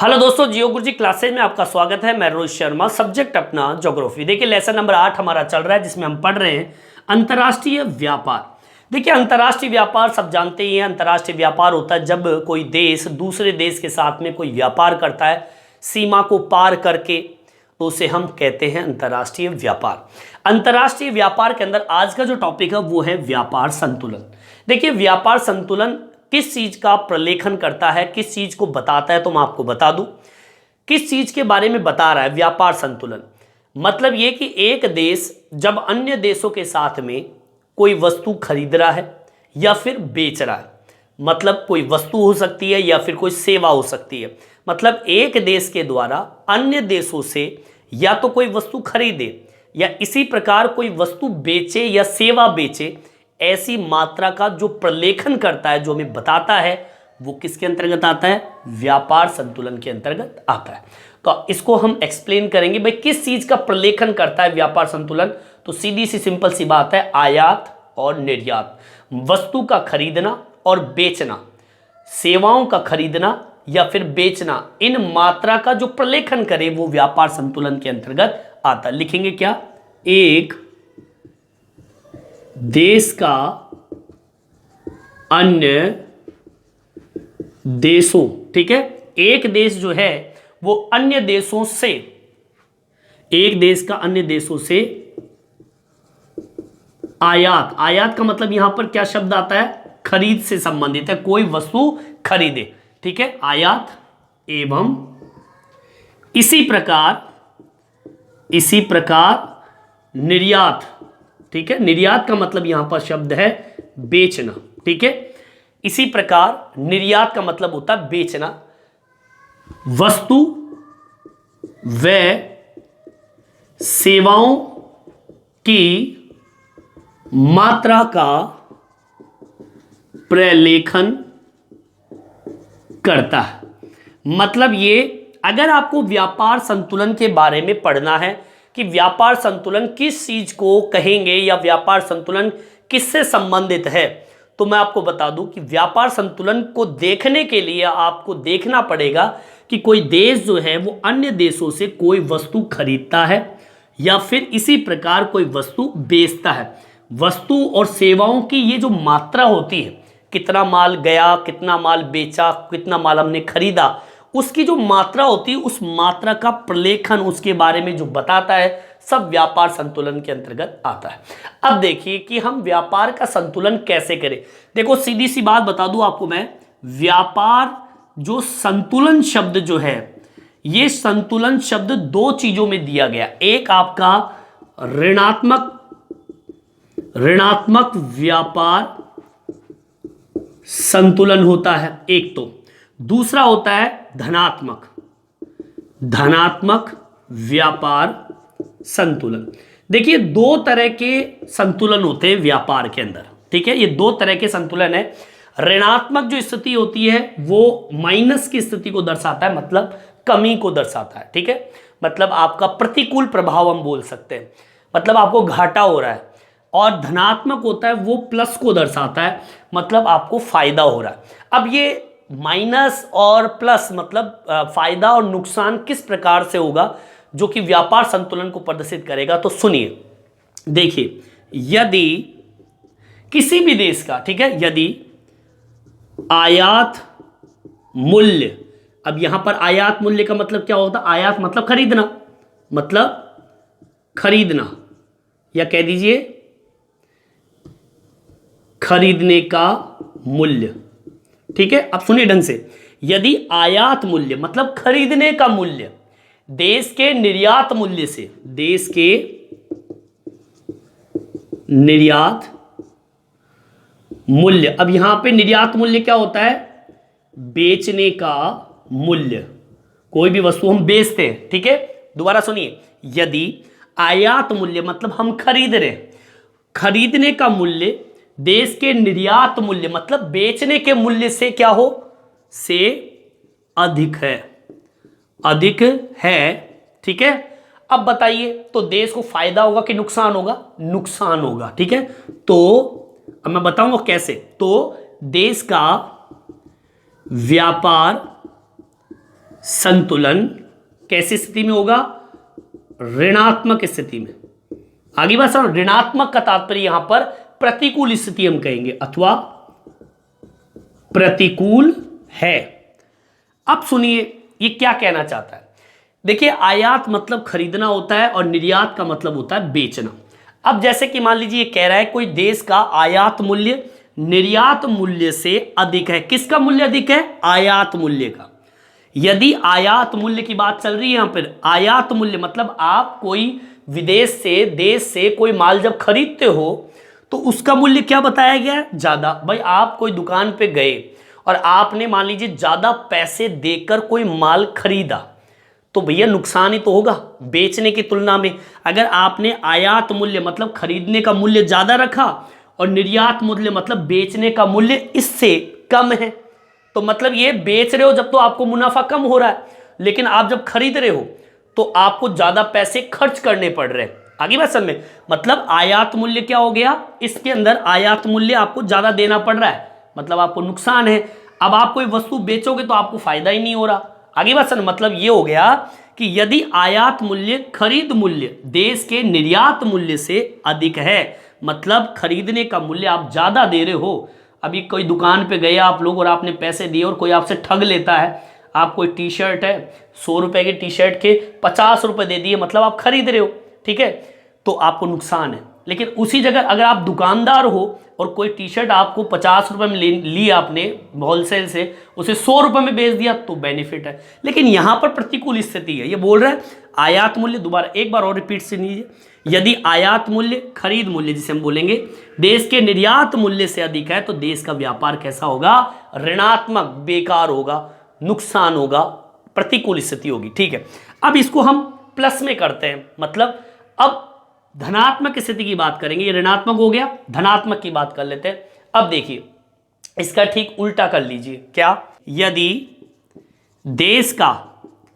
Hello दोस्तों, जियो गुरुजी classes में आपका स्वागत है। मैं रोहित शर्मा। सब्जेक्ट अपना ज्योग्राफी। देखिए लेसन नंबर 8 हमारा चल रहा है, जिसमें हम पढ़ रहे हैं अंतर्राष्ट्रीय व्यापार। देखिए अंतर्राष्ट्रीय व्यापार सब जानते ही हैं। अंतर्राष्ट्रीय व्यापार होता है जब कोई देश दूसरे देश के साथ में कोई व्यापार करता है सीमा को पार करके, तो उसे हम कहते हैं अंतर्राष्ट्रीय व्यापार। अंतर्राष्ट्रीय व्यापार के अंदर आज का जो टॉपिक है वो है व्यापार संतुलन। देखिए व्यापार संतुलन किस चीज का प्रलेखन करता है, किस चीज को बताता है, तो मैं आपको बता दूं किस चीज के बारे में बता रहा है। व्यापार संतुलन मतलब ये कि एक देश जब अन्य देशों के साथ में कोई वस्तु खरीद रहा है या फिर बेच रहा है, मतलब कोई वस्तु हो सकती है या फिर कोई सेवा हो सकती है, मतलब एक देश के द्वारा अन्य देशों से या तो कोई वस्तु खरीदे या इसी प्रकार कोई वस्तु बेचे या सेवा बेचे, ऐसी मात्रा का जो प्रलेखन करता है, जो हमें बताता है, वो किसके अंतर्गत आता है? व्यापार संतुलन के अंतर्गत आता है। तो इसको हम एक्सप्लेन करेंगे भाई किस चीज का प्रलेखन करता है व्यापार संतुलन। तो सीधी सी सिंपल सी बात है, आयात और निर्यात, वस्तु का खरीदना और बेचना, सेवाओं का खरीदना या फिर बेचना, इन मात्रा का जो प्रलेखन करे वो व्यापार संतुलन के अंतर्गत आता है। लिखेंगे क्या? एक देश का अन्य देशों, ठीक है, एक देश जो है वो अन्य देशों से, एक देश का अन्य देशों से आयात, आयात का मतलब यहां पर क्या शब्द आता है? खरीद से संबंधित है, कोई वस्तु खरीदे, ठीक है, आयात एवं इसी प्रकार निर्यात, ठीक है, निर्यात का मतलब यहां पर शब्द है बेचना, ठीक है, इसी प्रकार निर्यात का मतलब होता है बेचना, वस्तु व सेवाओं की मात्रा का प्रलेखन करता है। मतलब ये, अगर आपको व्यापार संतुलन के बारे में पढ़ना है कि व्यापार संतुलन किस चीज को कहेंगे या व्यापार संतुलन किससे संबंधित है, तो मैं आपको बता दूं कि व्यापार संतुलन को देखने के लिए आपको देखना पड़ेगा कि कोई देश जो है वो अन्य देशों से कोई वस्तु खरीदता है या फिर इसी प्रकार कोई वस्तु बेचता है। वस्तु और सेवाओं की ये जो मात्रा होती है, कितना माल गया, कितना माल बेचा, कितना माल हमने खरीदा, उसकी जो मात्रा होती है उस मात्रा का प्रलेखन, उसके बारे में जो बताता है, सब व्यापार संतुलन के अंतर्गत आता है। अब देखिए कि हम व्यापार का संतुलन कैसे करें। देखो सीधी सी बात बता दूं आपको मैं, व्यापार जो संतुलन शब्द जो है, ये संतुलन शब्द दो चीजों में दिया गया। एक आपका ऋणात्मक व्यापार संतुलन होता है एक, तो दूसरा होता है धनात्मक व्यापार संतुलन। देखिए दो तरह के संतुलन होते हैं व्यापार के अंदर, ठीक है, ये दो तरह के संतुलन है। ऋणात्मक जो स्थिति होती है वो माइनस की स्थिति को दर्शाता है, मतलब कमी को दर्शाता है, ठीक है, मतलब आपका प्रतिकूल प्रभाव हम बोल सकते हैं, मतलब आपको घाटा हो रहा है। और धनात्मक होता है वो प्लस को दर्शाता है, मतलब आपको फायदा हो रहा है। अब ये माइनस और प्लस मतलब फायदा और नुकसान किस प्रकार से होगा जो कि व्यापार संतुलन को प्रदर्शित करेगा, तो सुनिए। देखिए यदि किसी भी देश का, ठीक है, यदि आयात मूल्य, अब यहां पर आयात मूल्य का मतलब क्या होता है? आयात मतलब खरीदना या कह दीजिए खरीदने का मूल्य, ठीक है। अब सुनिए ढंग से, यदि आयात मूल्य मतलब खरीदने का मूल्य देश के निर्यात मूल्य से, देश के निर्यात मूल्य, अब यहां पे निर्यात मूल्य क्या होता है? बेचने का मूल्य, कोई भी वस्तु हम बेचते हैं, ठीक है। दोबारा सुनिए, यदि आयात मूल्य मतलब हम खरीद रहे, खरीदने का मूल्य देश के निर्यात मूल्य मतलब बेचने के मूल्य से क्या हो? से अधिक है, ठीक है। अब बताइए, तो देश को फायदा होगा कि नुकसान होगा? नुकसान होगा, ठीक है। तो अब मैं बताऊंगा कैसे। तो देश का व्यापार संतुलन कैसी स्थिति में होगा? ऋणात्मक स्थिति में। आगे बात समझ, ऋणात्मक का तात्पर्य यहां पर प्रतिकूल स्थिति हम कहेंगे अथवा प्रतिकूल है। अब सुनिए ये क्या कहना चाहता है। देखिए आयात मतलब खरीदना होता है और निर्यात का मतलब होता है बेचना। अब जैसे कि मान लीजिए ये कह रहा है कोई देश का आयात मूल्य निर्यात मूल्य से अधिक है। किसका मूल्य अधिक है? आयात मूल्य का। यदि आयात मूल्य की बात चल रही है यहां पर, आयात मूल्य मतलब आप कोई विदेश से देश से कोई माल जब खरीदते हो तो उसका मूल्य क्या बताया गया है? ज्यादा। भाई आप कोई दुकान पे गए और आपने मान लीजिए ज्यादा पैसे देकर कोई माल खरीदा तो भैया नुकसान ही तो होगा बेचने की तुलना में। अगर आपने आयात मूल्य मतलब खरीदने का मूल्य ज्यादा रखा और निर्यात मूल्य मतलब बेचने का मूल्य इससे कम है तो मतलब ये बेच रहे हो जब तो आपको मुनाफा कम हो रहा है, लेकिन आप जब खरीद रहे हो तो आपको ज्यादा पैसे खर्च करने पड़ रहे हैं। आगे बात समझ में, मतलब आयात मूल्य क्या हो गया? इसके अंदर आयात मूल्य आपको ज्यादा देना पड़ रहा है, मतलब आपको नुकसान है। अब आप कोई वस्तु बेचोगे तो आपको फायदा ही नहीं हो रहा। आगे बात समझ, मतलब ये हो गया कि यदि आयात मूल्य खरीद मूल्य देश के निर्यात मूल्य से अधिक है, मतलब खरीदने का मूल्य आप ज्यादा दे रहे हो। अभी कोई दुकान पे गए आप लोग और आपने पैसे दिए और कोई आपसे ठग लेता है। आप कोई टी शर्ट है 100 रुपए की टी शर्ट के 50 रुपए दे दिए, मतलब आप खरीद रहे हो, ठीक है, तो आपको नुकसान है। लेकिन उसी जगह अगर आप दुकानदार हो और कोई टी शर्ट आपको 50 रुपए में ली आपने होलसेल से, उसे 100 रुपए में बेच दिया तो बेनिफिट है। लेकिन यहां पर प्रतिकूल स्थिति है। ये बोल रहा है आयात मूल्य, दोबारा एक बार और रिपीट से लीजिए, यदि आयात मूल्य खरीद मूल्य जिसे हम बोलेंगे देश के निर्यात मूल्य से अधिक है तो देश का व्यापार कैसा होगा? ऋणात्मक, बेकार होगा, नुकसान होगा, प्रतिकूल स्थिति होगी। ठीक है, अब इसको हम प्लस में करते हैं, मतलब अब धनात्मक स्थिति की बात करेंगे। ये ऋणात्मक हो गया, धनात्मक की बात कर लेते हैं। अब देखिए इसका ठीक उल्टा कर लीजिए। क्या? यदि देश का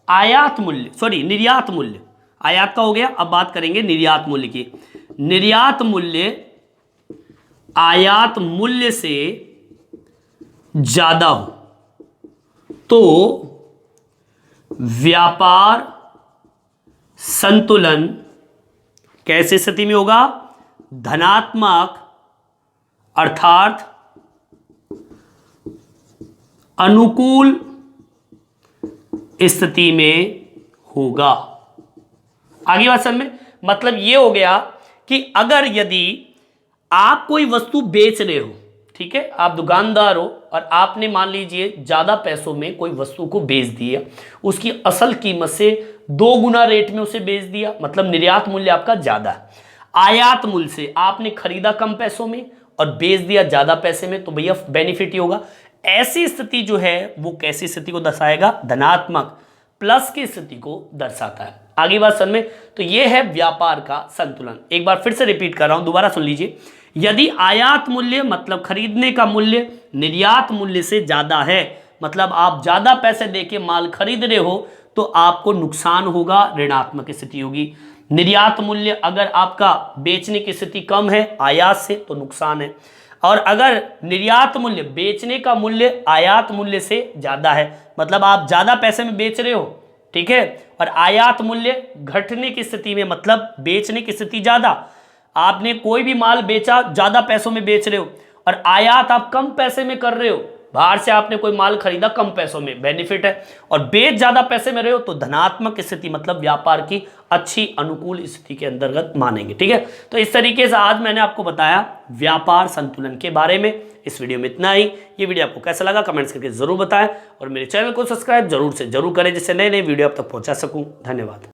आयात मूल्य निर्यात मूल्य, आयात का हो गया, अब बात करेंगे निर्यात मूल्य की। निर्यात मूल्य आयात मूल्य से ज्यादा हो तो व्यापार संतुलन कैसी स्थिति में होगा? धनात्मक, अर्थात अनुकूल स्थिति में होगा। आगे बात समझ में, मतलब ये हो गया कि अगर यदि आप कोई वस्तु बेच रहे हो, ठीक है, आप दुकानदार हो और आपने मान लीजिए ज्यादा पैसों में कोई वस्तु को बेच दिया, उसकी असल कीमत से 2 गुना रेट में उसे बेच दिया, मतलब निर्यात मूल्य आपका ज्यादा है। आयात मूल्य से आपने खरीदा कम पैसों में और बेच दिया ज्यादा पैसे में, तो भैया बेनिफिट ही होगा। ऐसी स्थिति जो है वो कैसी स्थिति को दर्शाएगा? धनात्मक, प्लस की स्थिति को दर्शाता है। आगे बात समझ में, तो ये है व्यापार का संतुलन। एक बार फिर से रिपीट कर रहा हूं, दोबारा सुन लीजिए। यदि आयात मूल्य मतलब खरीदने का मूल्य निर्यात मूल्य से ज्यादा है, मतलब आप ज्यादा पैसे देके माल खरीद रहे हो तो आपको नुकसान होगा, ऋणात्मक स्थिति होगी। निर्यात मूल्य अगर आपका बेचने की स्थिति कम है आयात से तो नुकसान है, और अगर निर्यात मूल्य बेचने का मूल्य आयात मूल्य से ज्यादा है, मतलब आप ज्यादा पैसे में बेच रहे हो, ठीक है, और आयात मूल्य घटने की स्थिति में, मतलब बेचने की स्थिति ज्यादा, आपने कोई भी माल बेचा ज्यादा पैसों में बेच रहे हो और आयात आप कम पैसे में कर रहे हो, बाहर से आपने कोई माल खरीदा कम पैसों में, बेनिफिट है, और बेच ज्यादा पैसे में रहे हो तो धनात्मक स्थिति, मतलब व्यापार की अच्छी अनुकूल स्थिति के अंतर्गत मानेंगे। ठीक है, तो इस तरीके से आज मैंने आपको बताया व्यापार संतुलन के बारे में। इस वीडियो में इतना ही। ये वीडियो आपको कैसा लगा कमेंट्स करके जरूर बताएं और मेरे चैनल को सब्सक्राइब जरूर से जरूर करें जिससे नए नए वीडियो आप तक पहुंचा सकूं। धन्यवाद।